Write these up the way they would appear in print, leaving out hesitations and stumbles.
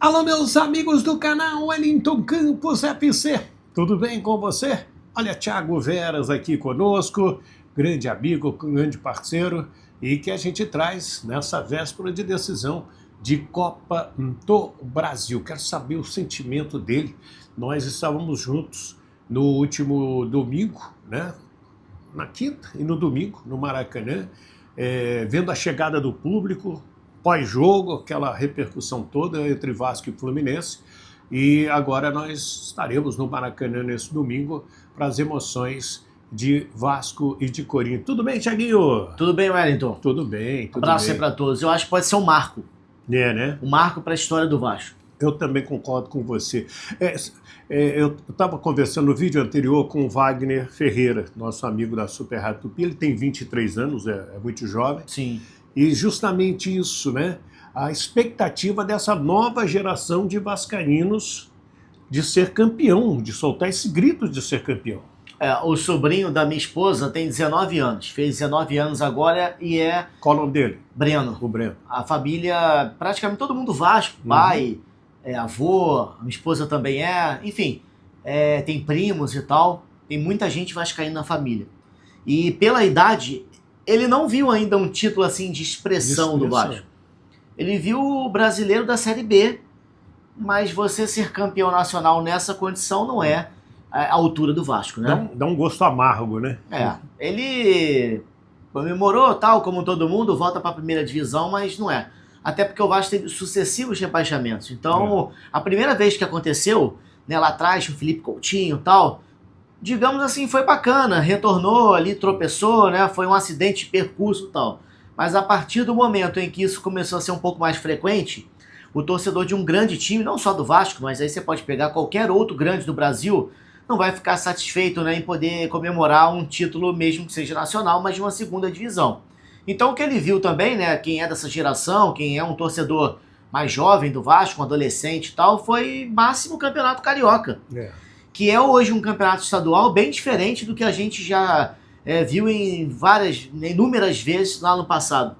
Alô, meus amigos do canal Wellington Campos FC, tudo bem com você? Olha, Thiago Veras aqui conosco, grande amigo, grande parceiro, e que a gente traz nessa véspera de decisão de Copa do Brasil. Quero saber o sentimento dele. Nós estávamos juntos no último domingo, né? Na quinta e no domingo, no Maracanã, vendo a chegada do público, pós-jogo, aquela repercussão toda entre Vasco e Fluminense. E agora nós estaremos no Maracanã nesse domingo para as emoções de Vasco e de Corinthians. Tudo bem, Thiaguinho? Tudo bem, Wellington? Tudo bem, tudo Abraço bem. aí para todos. Eu acho que pode ser um marco. Né? Um marco para a história do Vasco. Eu também concordo com você. Eu estava conversando no vídeo anterior com o Wagner Ferreira, nosso amigo da Super Rádio Tupi. Ele tem 23 anos, é muito jovem. Sim. E justamente isso, né? A expectativa dessa nova geração de vascaínos de ser campeão, de soltar esse grito de ser campeão. O sobrinho da minha esposa tem 19 anos. Fez 19 anos agora e é... Qual o nome dele? Breno. O Breno. A família, praticamente todo mundo Vasco. Pai, avô, a minha esposa também enfim, tem primos e tal. Tem muita gente vascaína na família. E pela idade, ele não viu ainda um título assim de expressão do Vasco. Ele viu o brasileiro da Série B, mas você ser campeão nacional nessa condição não é a altura do Vasco, né? Dá um gosto amargo, né? Ele comemorou, tal, como todo mundo, volta para a primeira divisão, mas não é. Até porque o Vasco teve sucessivos rebaixamentos. Então, a primeira vez que aconteceu, né, lá atrás, com o Felipe Coutinho e tal, digamos assim, foi bacana, retornou ali, tropeçou, né, foi um acidente de percurso e tal. Mas a partir do momento em que isso começou a ser um pouco mais frequente, o torcedor de um grande time, não só do Vasco, mas aí você pode pegar qualquer outro grande do Brasil, não vai ficar satisfeito, né, em poder comemorar um título, mesmo que seja nacional, mas de uma segunda divisão. Então o que ele viu também, né, quem é dessa geração, quem é um torcedor mais jovem do Vasco, um adolescente e tal, foi máximo campeonato carioca. Que é hoje um campeonato estadual bem diferente do que a gente já viu em inúmeras vezes lá no passado.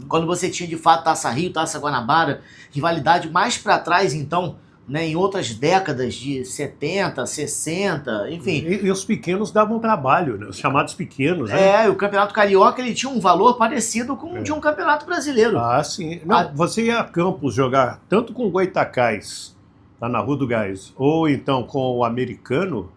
Quando você tinha de fato Taça Rio, Taça Guanabara, rivalidade mais para trás então, né, em outras décadas de 70, 60, enfim. E os pequenos davam trabalho, né? Os chamados pequenos. Né? O campeonato carioca ele tinha um valor parecido com o de um campeonato brasileiro. Sim. Não, você ia a Campos jogar tanto com o Goitacás, lá na Rua do Gás, ou então com o Americano,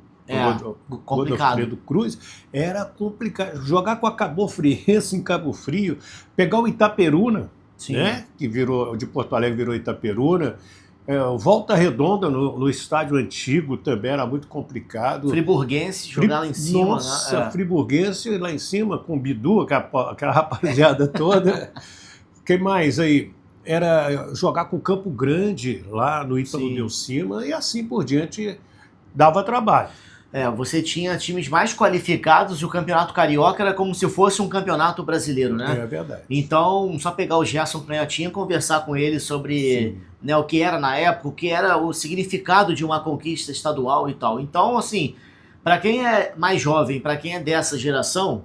Godofredo Cruz, era complicado. Jogar com a Cabo Friense em Cabo Frio, pegar o Itaperuna, né, que virou, de Porto Alegre virou Itaperuna, Volta Redonda no estádio antigo também era muito complicado. Friburguense jogar lá em cima. Nossa, né? Friburguense lá em cima com o Bidu, aquela rapaziada toda. Quem mais aí? Era jogar com o Campo Grande lá no Ítalo Delcima e assim por diante dava trabalho. Você tinha times mais qualificados e o Campeonato Carioca era como se fosse um campeonato brasileiro, né? É verdade. Então, só pegar o Gerson Canhotinha e conversar com ele sobre, né, o que era na época, o que era o significado de uma conquista estadual e tal. Então, assim, para quem é mais jovem, para quem é dessa geração,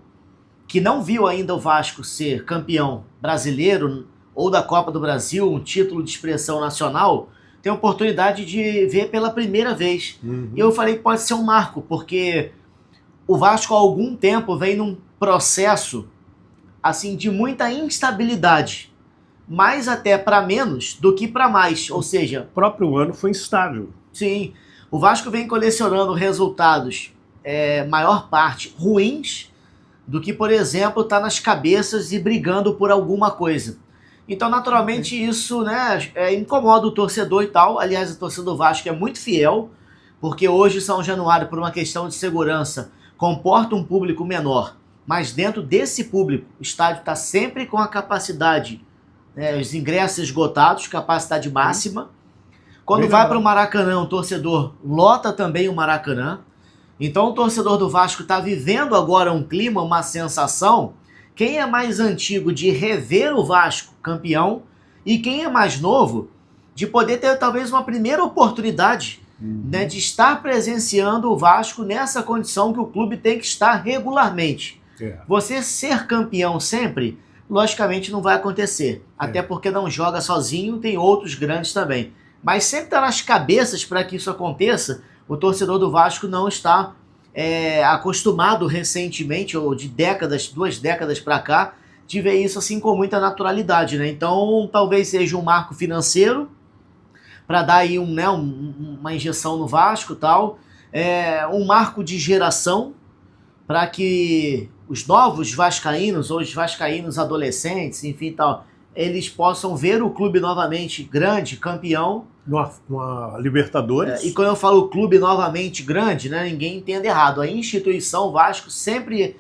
que não viu ainda o Vasco ser campeão brasileiro ou da Copa do Brasil, um título de expressão nacional, tem a oportunidade de ver pela primeira vez. E eu falei que pode ser um marco, porque o Vasco há algum tempo vem num processo assim, de muita instabilidade, mais até para menos do que para mais, ou seja... O próprio ano foi instável. Sim, o Vasco vem colecionando resultados, maior parte, ruins, do que, por exemplo, tá nas cabeças e brigando por alguma coisa. Então, naturalmente, isso, né, incomoda o torcedor e tal. Aliás, o torcedor do Vasco é muito fiel, porque hoje São Januário, por uma questão de segurança, comporta um público menor. Mas dentro desse público, o estádio está sempre com a capacidade, os ingressos esgotados, capacidade máxima. Quando vai para o Maracanã, o torcedor lota também o Maracanã. Então, o torcedor do Vasco está vivendo agora um clima, uma sensação... Quem é mais antigo de rever o Vasco campeão e quem é mais novo de poder ter talvez uma primeira oportunidade, né, de estar presenciando o Vasco nessa condição que o clube tem que estar regularmente. Você ser campeão sempre logicamente não vai acontecer. Até porque não joga sozinho, tem outros grandes também. Mas sempre está nas cabeças para que isso aconteça. O torcedor do Vasco não está acostumado recentemente, ou de décadas, 2 décadas para cá, de ver isso assim com muita naturalidade, né? Então talvez seja um marco financeiro para dar aí uma injeção no Vasco e tal, um marco de geração para que os novos vascaínos, ou os vascaínos adolescentes, enfim tal, eles possam ver o clube novamente grande, campeão. Uma Libertadores. E quando eu falo clube novamente grande, né, ninguém entenda errado. A instituição Vasco sempre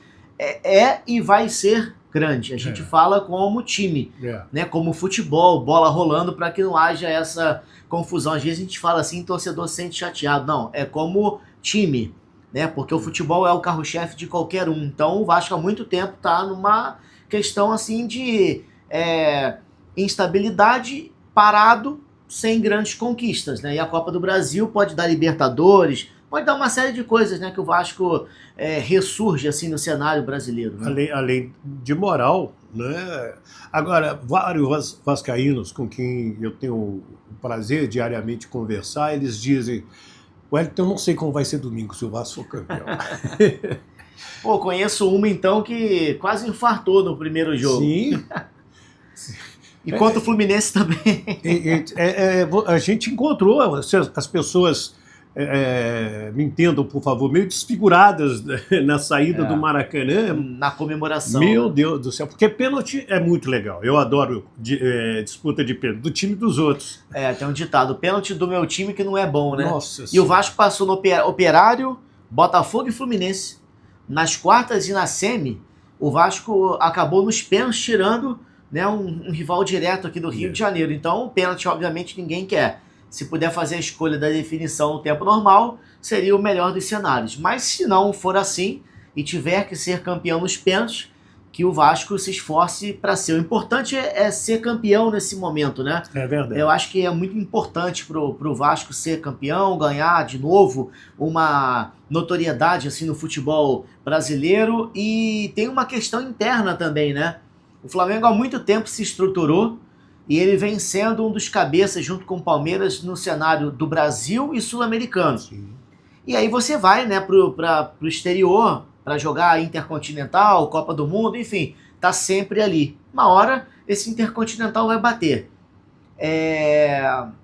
e vai ser grande. A gente fala como time, né, como futebol, bola rolando, para que não haja essa confusão. Às vezes a gente fala assim, torcedor se sente chateado. Não, é como time, né, porque o futebol é o carro-chefe de qualquer um. Então o Vasco há muito tempo está numa questão assim de instabilidade, parado, sem grandes conquistas, né? E a Copa do Brasil pode dar Libertadores, pode dar uma série de coisas, né, que o Vasco ressurge assim no cenário brasileiro, né? Além de moral, né? Agora, vários vascaínos com quem eu tenho o prazer diariamente conversar, eles dizem: Wellington, eu não sei como vai ser domingo se o Vasco for campeão. Pô, conheço uma então que quase infartou no primeiro jogo. Sim. E quanto o Fluminense também. A gente encontrou as pessoas, me entendam, por favor, meio desfiguradas na saída do Maracanã. Na comemoração. Meu Deus do céu, porque pênalti é muito legal. Eu adoro disputa de pênalti, do time dos outros. Tem um ditado, pênalti do meu time que não é bom, né? Nossa e senhora. O Vasco passou no Operário, Botafogo e Fluminense. Nas quartas e na semi, o Vasco acabou nos pênaltis tirando, né, um rival direto aqui do Rio de Janeiro. Então, o pênalti, obviamente, ninguém quer. Se puder fazer a escolha da definição no tempo normal, seria o melhor dos cenários. Mas se não for assim e tiver que ser campeão nos pênaltis, que o Vasco se esforce para ser. O importante é ser campeão nesse momento, né? É verdade. Eu acho que é muito importante pro Vasco ser campeão, ganhar de novo uma notoriedade assim no futebol brasileiro. E tem uma questão interna também, né? O Flamengo há muito tempo se estruturou e ele vem sendo um dos cabeças, junto com o Palmeiras, no cenário do Brasil e sul-americano. E aí você vai, né, pro exterior para jogar Intercontinental, Copa do Mundo, enfim, tá sempre ali. Uma hora esse Intercontinental vai bater.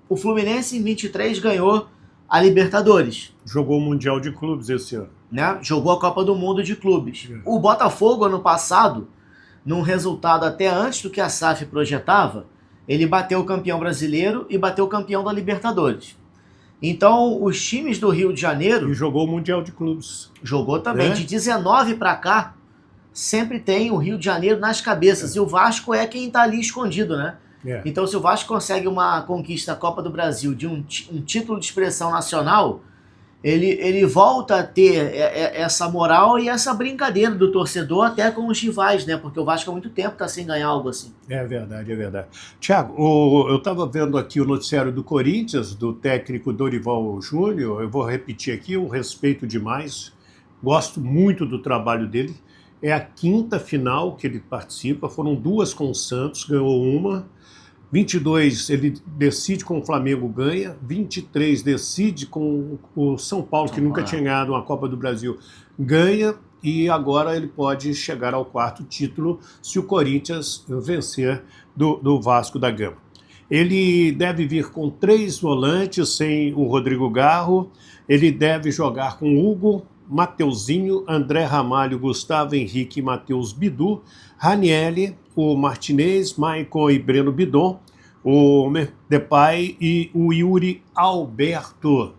O Fluminense em 23 ganhou a Libertadores. Jogou o Mundial de Clubes esse ano. Né? Jogou a Copa do Mundo de Clubes. O Botafogo, ano passado, num resultado até antes do que a SAF projetava, ele bateu o campeão brasileiro e bateu o campeão da Libertadores. Então, os times do Rio de Janeiro... E jogou o Mundial de Clubes. Jogou também. De 19 para cá, sempre tem o Rio de Janeiro nas cabeças. E o Vasco é quem está ali escondido, né? Então, se o Vasco consegue uma conquista da Copa do Brasil de um título de expressão nacional, ele volta a ter essa moral e essa brincadeira do torcedor até com os rivais, né? Porque o Vasco há muito tempo está sem ganhar algo assim. É verdade, é verdade. Tiago, eu estava vendo aqui o noticiário do Corinthians, do técnico Dorival Júnior. Eu vou repetir aqui, eu respeito demais, gosto muito do trabalho dele. É a 5ª final que ele participa, foram 2 com o Santos, ganhou uma. 22 ele decide com o Flamengo, ganha. 23 decide com o São Paulo, que nunca tinha ganhado uma Copa do Brasil, ganha. E agora ele pode chegar ao 4º título se o Corinthians vencer do Vasco da Gama. Ele deve vir com 3 volantes sem o Rodrigo Garro. Ele deve jogar com Hugo, Mateuzinho, André Ramalho, Gustavo Henrique e Matheus Bidu, Ranieri, o Martinez, Maicon e Breno Bidon, o Depay e o Yuri Alberto.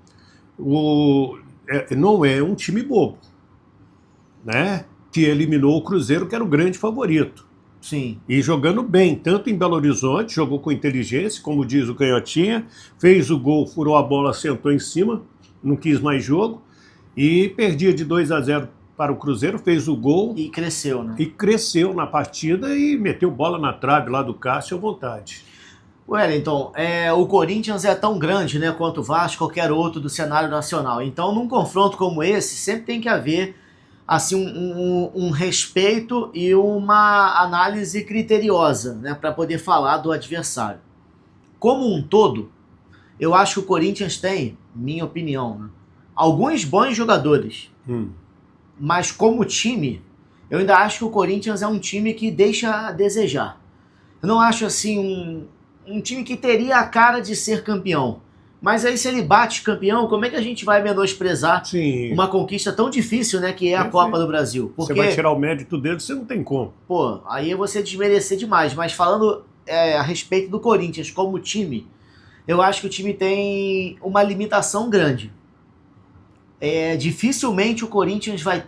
Não é um time bobo, né? Que eliminou o Cruzeiro, que era o grande favorito. Sim. E jogando bem, tanto em Belo Horizonte, jogou com inteligência, como diz o Canhotinha, fez o gol, furou a bola, sentou em cima, não quis mais jogo, e perdia de 2-0 para o Cruzeiro, fez o gol. E cresceu, né? E cresceu na partida e meteu bola na trave lá do Cássio à vontade. Wellington, o Corinthians é tão grande, né, quanto o Vasco, qualquer outro do cenário nacional. Então, num confronto como esse, sempre tem que haver assim, um respeito e uma análise criteriosa, né, para poder falar do adversário. Como um todo, eu acho que o Corinthians tem, minha opinião, né, alguns bons jogadores. Mas como time, eu ainda acho que o Corinthians é um time que deixa a desejar. Eu não acho assim um time que teria a cara de ser campeão. Mas aí se ele bate campeão, como é que a gente vai menosprezar uma conquista tão difícil, né, que é a Copa do Brasil? Porque você vai tirar o mérito dele, você não tem como. Pô, aí você desmerecer demais. Mas falando a respeito do Corinthians como time, eu acho que o time tem uma limitação grande. Dificilmente o Corinthians vai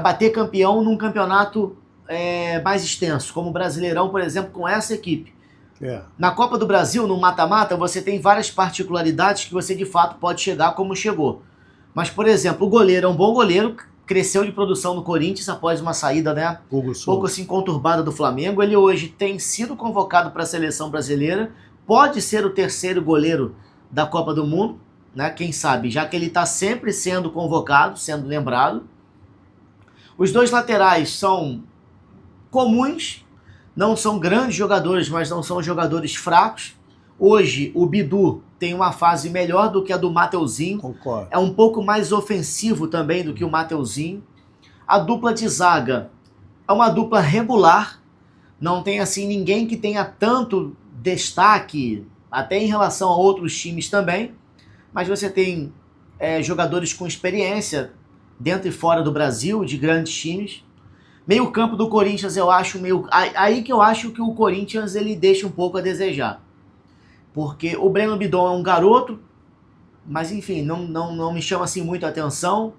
bater campeão num campeonato mais extenso, como o Brasileirão, por exemplo, com essa equipe. Na Copa do Brasil, no mata-mata, você tem várias particularidades que você de fato pode chegar como chegou. Mas, por exemplo, o goleiro é um bom goleiro, cresceu de produção no Corinthians após uma saída, né, um pouco assim conturbada do Flamengo. Ele hoje tem sido convocado para a seleção brasileira, pode ser o terceiro goleiro da Copa do Mundo, né, quem sabe, já que ele está sempre sendo convocado, sendo lembrado. Os dois laterais são comuns, não são grandes jogadores, mas não são jogadores fracos. Hoje, o Bidu tem uma fase melhor do que a do Mateuzinho. Concordo. É um pouco mais ofensivo também do que o Mateuzinho. A dupla de zaga é uma dupla regular. Não tem assim ninguém que tenha tanto destaque, até em relação a outros times também. Mas você tem jogadores com experiência dentro e fora do Brasil, de grandes times. Meio campo do Corinthians, eu acho aí que eu acho que o Corinthians ele deixa um pouco a desejar. Porque o Breno Bidon é um garoto, mas enfim, não me chama assim muito a atenção.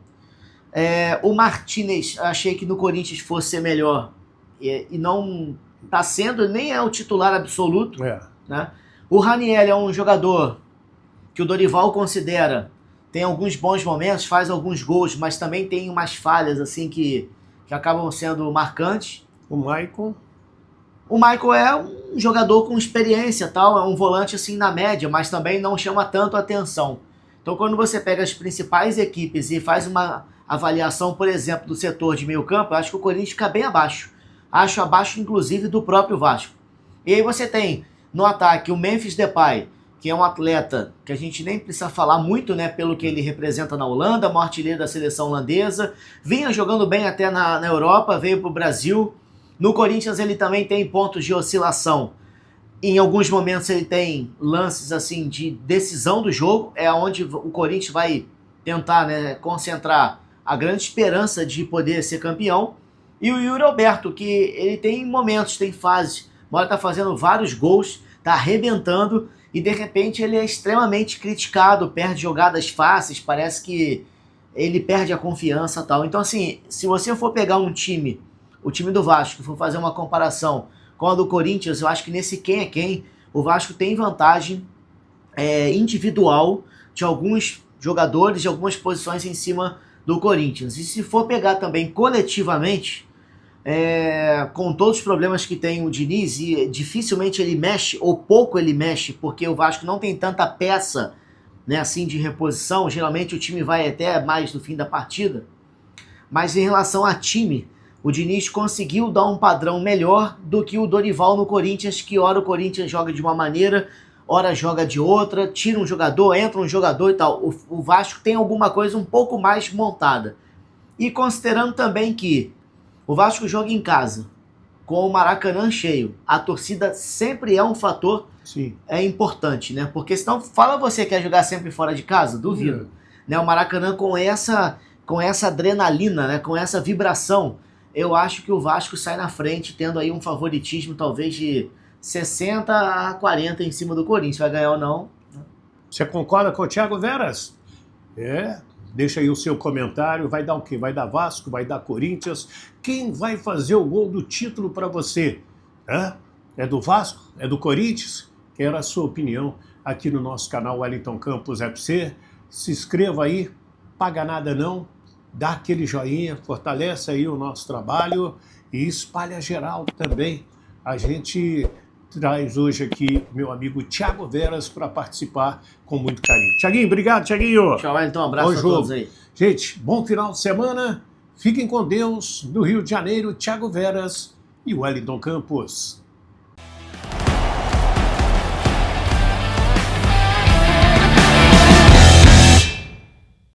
O Martinez, achei que no Corinthians fosse ser melhor. E não está sendo, nem é o titular absoluto. Né? O Raniel é um jogador que o Dorival considera, tem alguns bons momentos, faz alguns gols, mas também tem umas falhas assim que acabam sendo marcantes. O Maicon é um jogador com experiência, tal, é um volante assim na média, mas também não chama tanto atenção. Então quando você pega as principais equipes e faz uma avaliação, por exemplo, do setor de meio campo, eu acho que o Corinthians fica bem abaixo. Acho abaixo, inclusive, do próprio Vasco. E aí você tem no ataque o Memphis Depay, que é um atleta que a gente nem precisa falar muito, né, pelo que ele representa na Holanda, maior artilheiro da seleção holandesa, vinha jogando bem até na Europa, veio para o Brasil. No Corinthians ele também tem pontos de oscilação. Em alguns momentos ele tem lances assim de decisão do jogo, é onde o Corinthians vai tentar, né, concentrar a grande esperança de poder ser campeão. E o Yuri Alberto, que ele tem momentos, tem fases, agora está fazendo vários gols, está arrebentando, e de repente ele é extremamente criticado, perde jogadas fáceis, parece que ele perde a confiança e tal. Então assim, se você for pegar um time, o time do Vasco, for fazer uma comparação com a do Corinthians, eu acho que nesse quem é quem, o Vasco tem vantagem individual de alguns jogadores, de algumas posições em cima do Corinthians. E se for pegar também coletivamente, com todos os problemas que tem o Diniz, e dificilmente ele mexe, ou pouco ele mexe, porque o Vasco não tem tanta peça, né, assim, de reposição, geralmente o time vai até mais no fim da partida, mas em relação a time, o Diniz conseguiu dar um padrão melhor do que o Dorival no Corinthians, que ora o Corinthians joga de uma maneira, ora joga de outra, tira um jogador, entra um jogador e tal. O Vasco tem alguma coisa um pouco mais montada. E considerando também que o Vasco joga em casa, com o Maracanã cheio, a torcida sempre é um fator importante, né? Porque senão, fala você que quer jogar sempre fora de casa, duvido. Né? O Maracanã com essa adrenalina, né? Com essa vibração, eu acho que o Vasco sai na frente, tendo aí um favoritismo talvez de 60 a 40 em cima do Corinthians. Vai ganhar ou não? Você concorda com o Thiago Veras? Deixa aí o seu comentário. Vai dar o quê? Vai dar Vasco? Vai dar Corinthians? Quem vai fazer o gol do título para você? É do Vasco? É do Corinthians? Quero a sua opinião aqui no nosso canal Wellington Campos FC. Se inscreva aí, paga nada não, dá aquele joinha, fortalece aí o nosso trabalho e espalha geral também. A gente traz hoje aqui meu amigo Thiago Veras para participar com muito carinho. Thiaguinho, obrigado, Thiaguinho. Tchau, então, um abraço a todos aí. Gente, bom final de semana, fiquem com Deus, no Rio de Janeiro, Thiago Veras e Wellington Campos.